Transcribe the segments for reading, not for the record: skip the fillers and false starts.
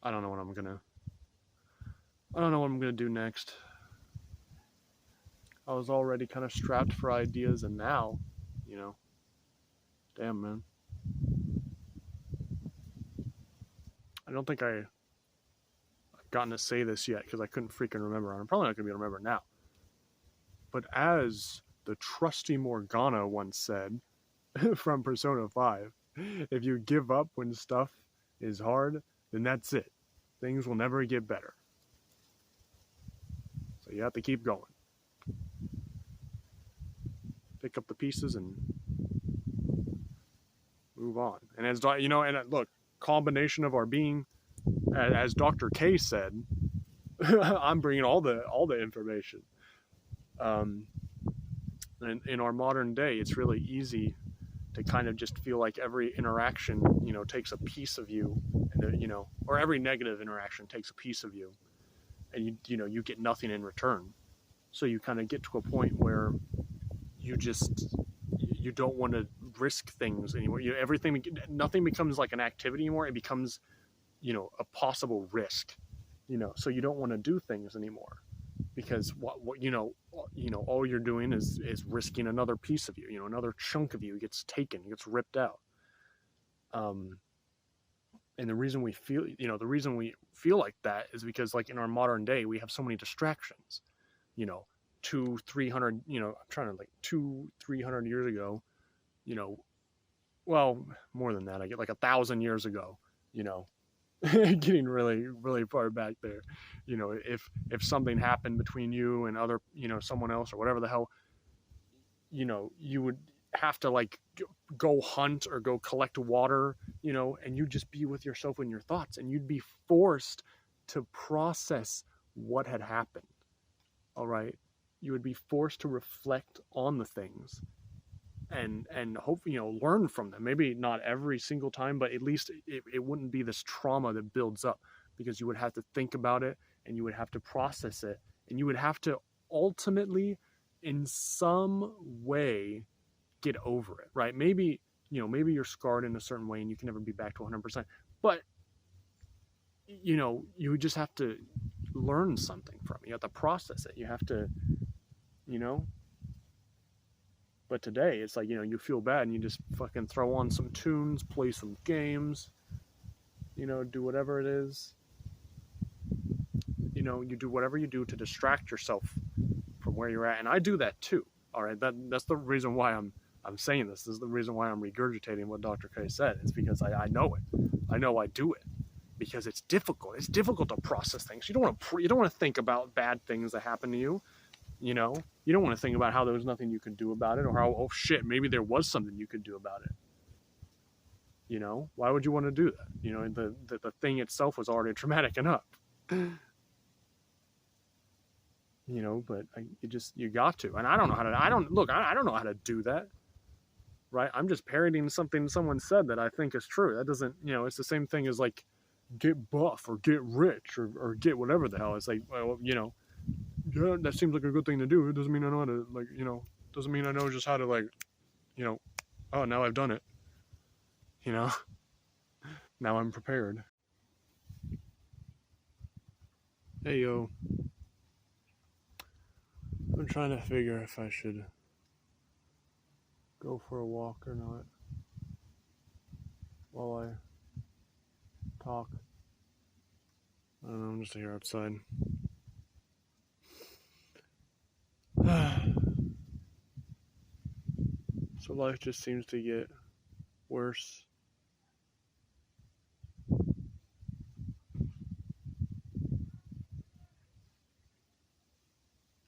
I don't know what I'm gonna do next. I was already kind of strapped for ideas, and now, you know, damn, man. I don't think I've gotten to say this yet because I couldn't freaking remember. I'm probably not gonna be able to remember now. But as the trusty Morgana once said from Persona 5, if you give up when stuff is hard, then that's it. Things will never get better. So you have to keep going. Pick up the pieces and move on. And as you know, and look, combination of our being, as Dr. K said, I'm bringing all the information. In our modern day, it's really easy to kind of just feel like every interaction, you know, takes a piece of you, and you know, or every negative interaction takes a piece of you, and you get nothing in return. So you kind of get to a point where you don't want to risk things anymore. Nothing becomes like an activity anymore. It becomes, you know, a possible risk, you know. So you don't want to do things anymore because what you know, all you're doing is risking another piece of you, you know, another chunk of you gets taken, gets ripped out. And the reason we feel like that is because, like, in our modern day, we have so many distractions, you know. 200-300, you know, I'm trying to, like, 200-300 years ago, you know, well, more than that, I get like 1,000 years ago, you know, getting really, really far back there, you know, if something happened between you and other, you know, someone else or whatever the hell, you know, you would have to, like, go hunt or go collect water, you know, and you'd just be with yourself and your thoughts, and you'd be forced to process what had happened. All right. You would be forced to reflect on the things and hopefully, you know, learn from them. Maybe not every single time, but at least it wouldn't be this trauma that builds up, because you would have to think about it and you would have to process it, and you would have to ultimately in some way get over it, right? Maybe, you know, maybe you're scarred in a certain way and you can never be back to 100%, but, you know, you just have to learn something from it. You have to process it. You have to, you know. But today, it's like, you know, you feel bad and you just fucking throw on some tunes, play some games, you know, do whatever it is. You know, you do whatever you do to distract yourself from where you're at. And I do that too. All right. That's the reason why I'm saying this. This is the reason why I'm regurgitating what Dr. K said. It's because I know it. I know I do it. Because it's difficult. It's difficult to process things. You don't want to think about bad things that happen to you. You know, you don't want to think about how there was nothing you could do about it, or how, oh shit, maybe there was something you could do about it. You know, why would you want to do that? You know, the thing itself was already traumatic enough. You know, but you got to. And I don't know how to. I don't know how to do that. Right? I'm just parroting something someone said that I think is true. That doesn't, you know, it's the same thing as, like, get buff or get rich or get whatever the hell. It's like, well, you know, yeah, that seems like a good thing to do. It doesn't mean I know how to, like, you know, doesn't mean I know just how to, like, you know, oh, now I've done it. You know, now I'm prepared. Hey, yo. I'm trying to figure if I should go for a walk or not while I talk. I don't know, I'm just here outside. So life just seems to get worse.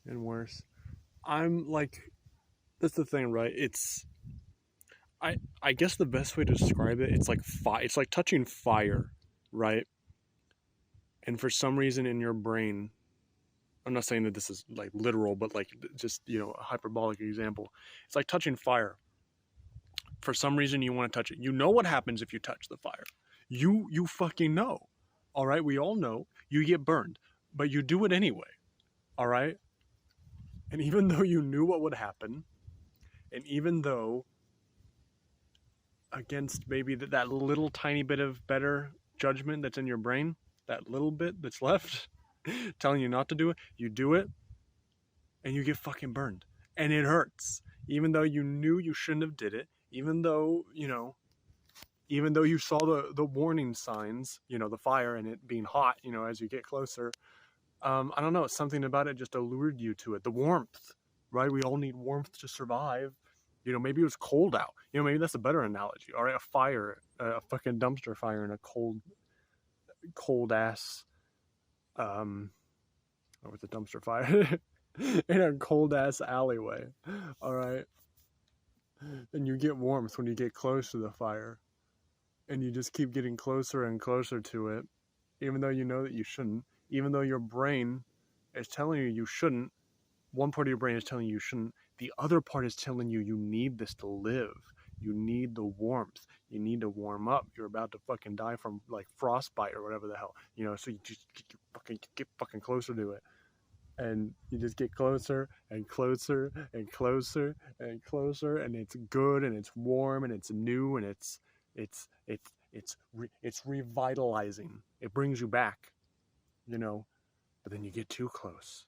And worse. I'm like, that's the thing, right? It's, I guess the best way to describe it, it's like it's like touching fire, right? And for some reason in your brain, I'm not saying that this is like literal, but like just, you know, a hyperbolic example. It's like touching fire. For some reason you want to touch it. You know what happens if you touch the fire. You fucking know. All right? We all know you get burned, but you do it anyway. All right? And even though you knew what would happen, and even though against maybe that little tiny bit of better judgment that's in your brain, that little bit that's left, telling you not to do it, you do it, and you get fucking burned. And it hurts. Even though you knew you shouldn't have did it, even though, even though you saw the warning signs, the fire and it being hot, as you get closer, I don't know, something about it just allured you to it. The warmth, right? We all need warmth to survive. Maybe it was cold out. Maybe that's a better analogy. All right, a fire, a fucking dumpster fire in a cold ass, or with a dumpster fire in a cold ass alleyway. All right, and you get warmth when you get close to the fire, and you just keep getting closer and closer to it, even though you know that you shouldn't. Even though your brain is telling you shouldn't, one part of your brain is telling you shouldn't, the other part is telling you need this to live. You need the warmth. You need to warm up. You're about to fucking die from like frostbite or whatever the hell. So you just get fucking closer to it. And you just get closer and closer and closer and closer, and it's good and it's warm and it's new and it's revitalizing. It brings you back. But then you get too close.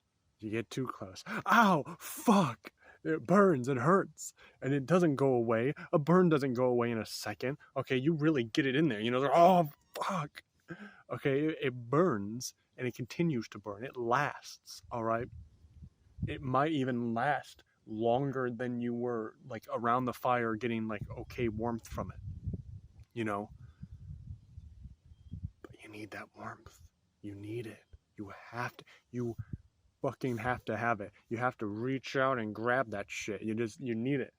Ow, fuck. It burns and hurts, and it doesn't go away. A burn doesn't go away in a second. Okay, you really get it in there. Oh, fuck. Okay, it burns, and it continues to burn. It lasts, all right? It might even last longer than you were, like, around the fire getting, like, okay warmth from it. But you need that warmth. You need it. You fucking have to have it. You have to reach out and grab that shit. You need it.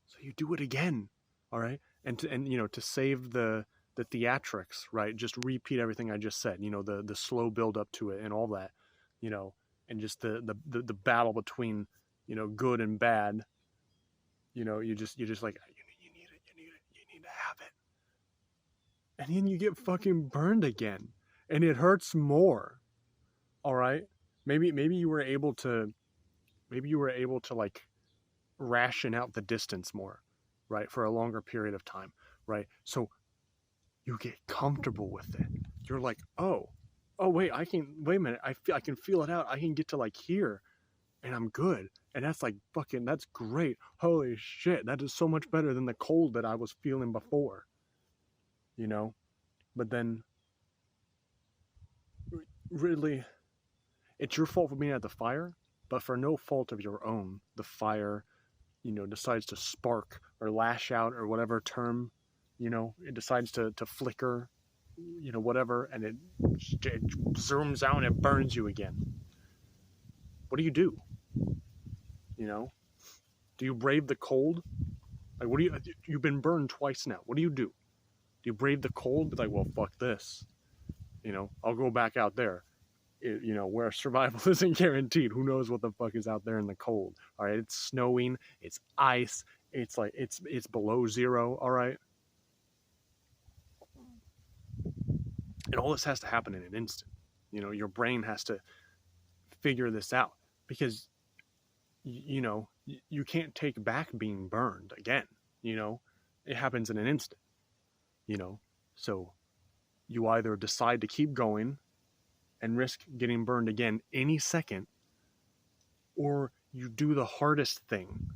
So you do it again. All right. And to save the theatrics, right? Just repeat everything I just said, the slow build up to it and all that, and just the battle between, good and bad, you just like, you need to have it. And then you get fucking burned again. And it hurts more. All right. Maybe you were able to like ration out the distance more, right? For a longer period of time, right? So you get comfortable with it. You're like, oh, wait a minute. I can feel it out. I can get to like here and I'm good. And that's like fucking, that's great. Holy shit. That is so much better than the cold that I was feeling before, but then, really, it's your fault for being at the fire, but for no fault of your own, the fire, decides to spark or lash out or whatever term, it decides to flicker, whatever, and it zooms out and it burns you again. What do you do? Do you brave the cold? Like, you've been burned twice now. What do you do? Do you brave the cold? Be like, well, fuck this. I'll go back out there, where survival isn't guaranteed. Who knows what the fuck is out there in the cold? All right, it's snowing, it's ice, it's like it's below zero. All right, and all this has to happen in an instant. Your brain has to figure this out because you can't take back being burned again. It happens in an instant. So you either decide to keep going and risk getting burned again any second, or you do the hardest thing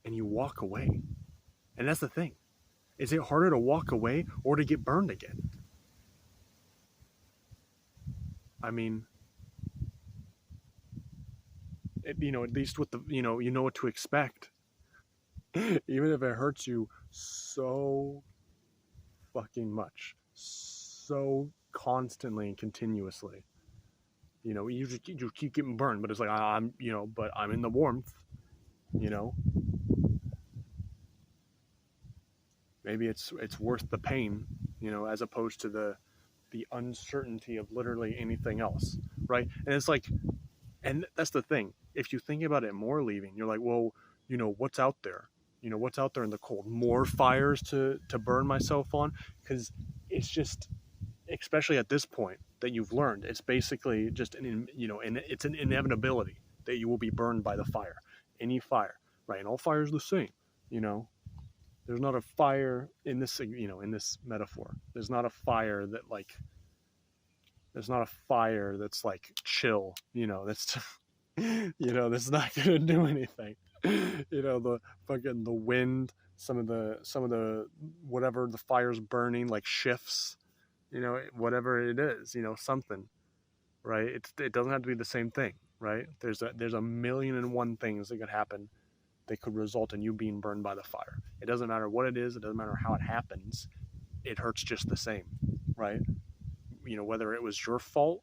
and you walk away. And that's the thing. Is it harder to walk away or to get burned again? I mean, at least with the, you know what to expect. Even if it hurts you so fucking much, so constantly and continuously, you keep getting burned, but it's like, but I'm in the warmth, maybe it's worth the pain, as opposed to the uncertainty of literally anything else, right? And it's like, and that's the thing, if you think about it more leaving, you're like, well, what's out there? What's out there in the cold? More fires to burn myself on? Because it's just, especially at this point that you've learned, it's basically just and it's an inevitability that you will be burned by the fire, any fire, right? And all fire is the same. There's not a fire in this, in this metaphor. There's not a fire that like There's not a fire that's like chill, that's that's not gonna do anything. The fucking the wind, some of the whatever the fire's burning like shifts, whatever it is, something, right? It doesn't have to be the same thing, right? There's a million and one things that could happen that could result in you being burned by the fire. It doesn't matter what it is, it doesn't matter how it happens, it hurts just the same, right? Whether it was your fault,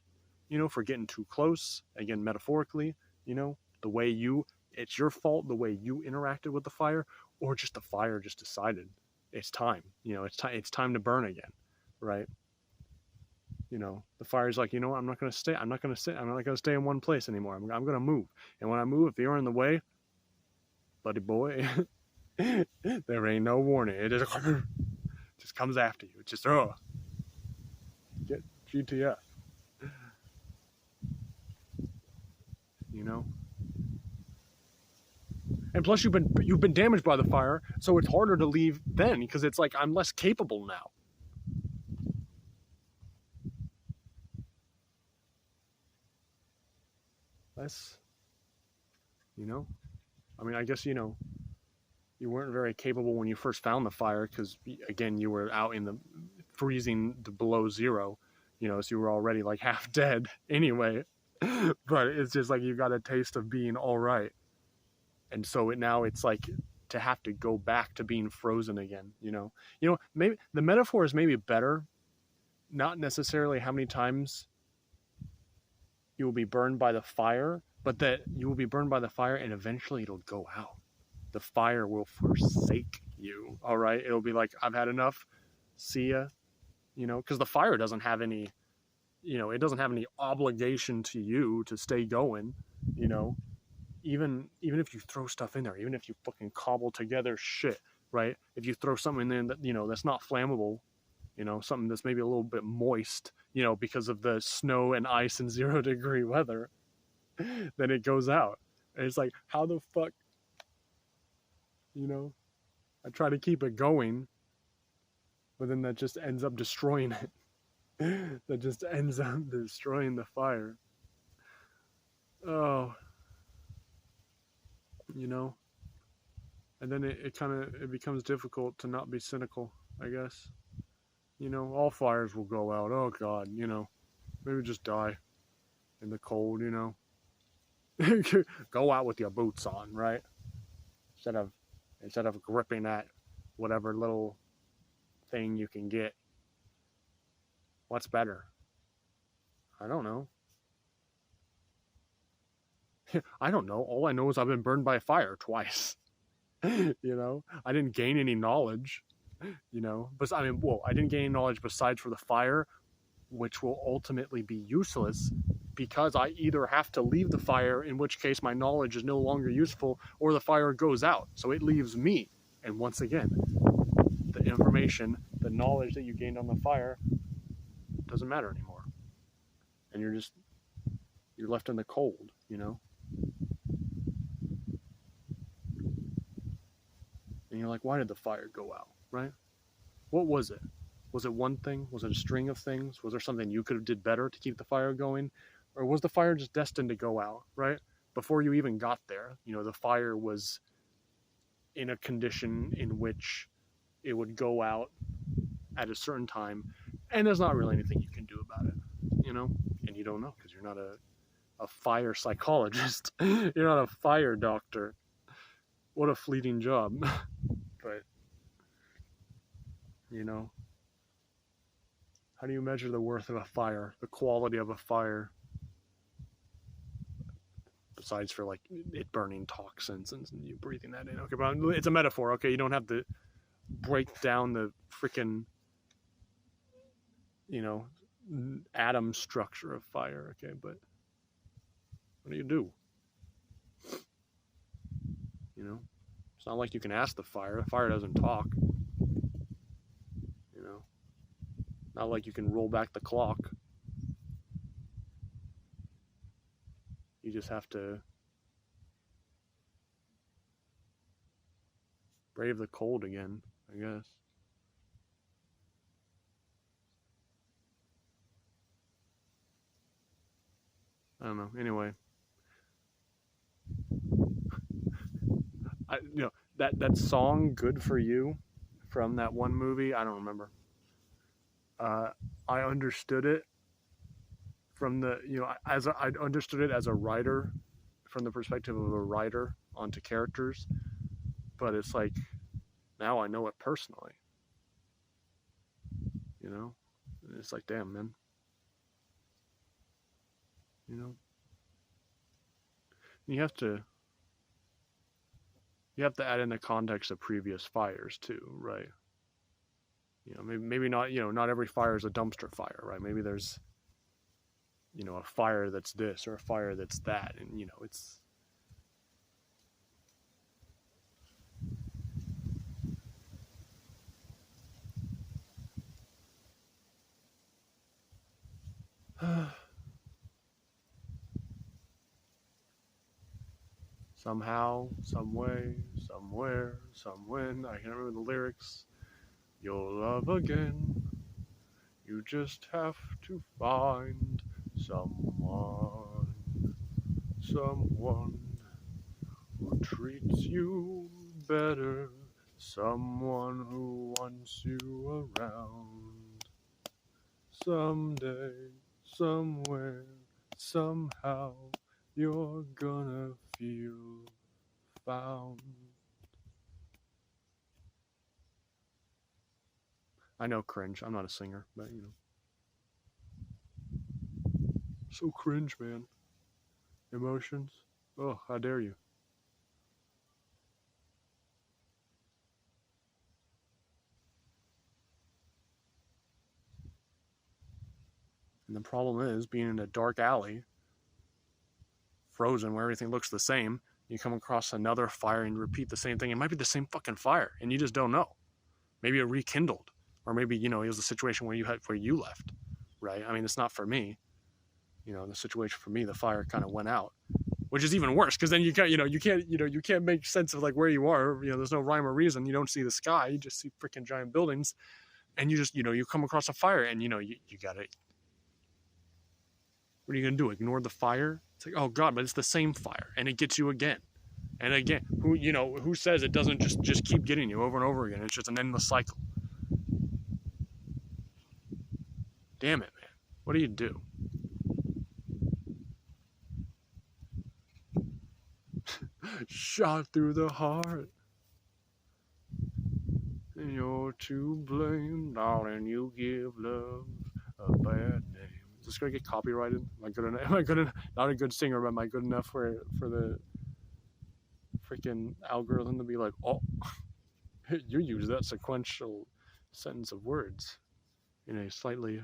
for getting too close, again, metaphorically, the way it's your fault, the way you interacted with the fire, or just the fire just decided it's time, it's time to burn again, right? The fire's like, I'm not going to stay. I'm not going to stay in one place anymore. I'm going to move. And when I move, if you're in the way, buddy boy, there ain't no warning. It just comes after you. It's just, get GTF. And plus you've been damaged by the fire, so it's harder to leave then, because it's like I'm less capable now. I mean, I guess, you weren't very capable when you first found the fire, because, again, you were out in the freezing to below zero, so you were already like half dead anyway. But it's just like you got a taste of being all right. And so now it's like to have to go back to being frozen again, maybe the metaphor is maybe better, not necessarily how many times you will be burned by the fire, but that you will be burned by the fire and eventually it'll go out. The fire will forsake you. All right. It'll be like, I've had enough. See ya. Because the fire doesn't have any, it doesn't have any obligation to you to stay going, even if you throw stuff in there, even if you fucking cobble together shit, right? If you throw something in that, that's not flammable, something that's maybe a little bit moist, because of the snow and ice and 0-degree weather, then it goes out. And it's like, how the fuck, I try to keep it going, but then that just ends up destroying it. That just ends up destroying the fire. Oh, and then it becomes difficult to not be cynical, I guess. All fires will go out. Oh God, maybe just die in the cold, Go out with your boots on, right? Instead of gripping at whatever little thing you can get. What's better? I don't know. I don't know. All I know is I've been burned by a fire twice. I didn't gain any knowledge, but I mean, I didn't gain any knowledge besides for the fire, which will ultimately be useless because I either have to leave the fire, in which case my knowledge is no longer useful, or the fire goes out. So it leaves me. And once again, the information, the knowledge that you gained on the fire doesn't matter anymore. And you're left in the cold, And you're like, why did the fire go out, right? What was it? Was it one thing? Was it a string of things? Was there something you could have did better to keep the fire going? Or was the fire just destined to go out, right? Before you even got there, the fire was in a condition in which it would go out at a certain time, and there's not really anything you can do about it, And you don't know because you're not a fire psychologist. You're not a fire doctor. What a fleeting job. But, how do you measure the worth of a fire, the quality of a fire? Besides for like it burning toxins and you breathing that in. Okay, but it's a metaphor. Okay, you don't have to break down the freaking, atom structure of fire. Okay, but what do you do? It's not like you can ask the fire. The fire doesn't talk. Not like you can roll back the clock. You just have to brave the cold again, I guess. I don't know. Anyway, that song "Good for You" from that one movie. I don't remember. I understood it from the I understood it as a writer, from the perspective of a writer onto characters, but it's like now I know it personally. You know, it's like, damn, man. You know, you have to add in the context of previous fires too, right? Maybe not. Not every fire is a dumpster fire, right? Maybe there's a fire that's this or a fire that's that, and it's somehow, some way, somewhere, somewhen. I can't remember the lyrics. You'll love again. You just have to find someone who treats you better, someone who wants you around. Someday, somewhere, somehow, you're gonna feel found. I know, cringe. I'm not a singer, but so cringe, man. Emotions. Oh, how dare you? And the problem is being in a dark alley, frozen, where everything looks the same. You come across another fire and repeat the same thing. It might be the same fucking fire, and you just don't know. Maybe it rekindled, or maybe it was a situation where you left, right? I mean, it's not for me. The situation for me, the fire kind of went out, which is even worse because then you can't make sense of like where you are. There's no rhyme or reason. You don't see the sky. You just see freaking giant buildings, and you just you come across a fire, and you got it. What are you gonna do? Ignore the fire? It's like, oh god, but it's the same fire, and it gets you again and again. Who says it doesn't just keep getting you over and over again? It's just an endless cycle. Damn it, man. What do you do? Shot through the heart. You're to blame, darling. You give love a bad name. Is this gonna get copyrighted? Am I good enough? Not a good singer, but am I good enough for the freaking algorithm to be like, oh, you use that sequential sentence of words in a slightly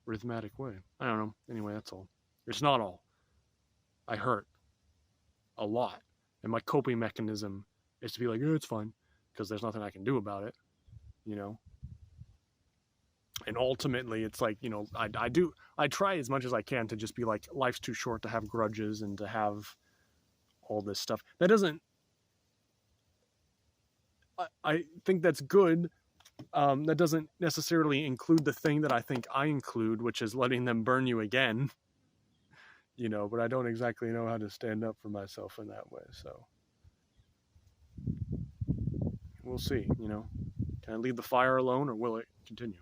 rhythmic way. I don't know. Anyway, that's all. It's not all. I hurt a lot, and my coping mechanism is to be like, oh, it's fine, because there's nothing I can do about it. And ultimately it's like, I try as much as I can to just be like, life's too short to have grudges and to have all this stuff. That doesn't, I think that's good. That doesn't necessarily include the thing that I think I include, which is letting them burn you again. But I don't exactly know how to stand up for myself in that way. So we'll see. Can I leave the fire alone, or will it continue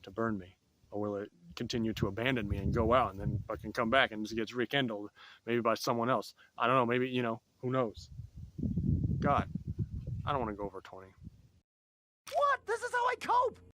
to burn me? Or will it continue to abandon me and go out and then fucking come back and just gets rekindled, maybe by someone else? I don't know. Maybe, who knows? God, I don't want to go over 20. What? This is how I cope!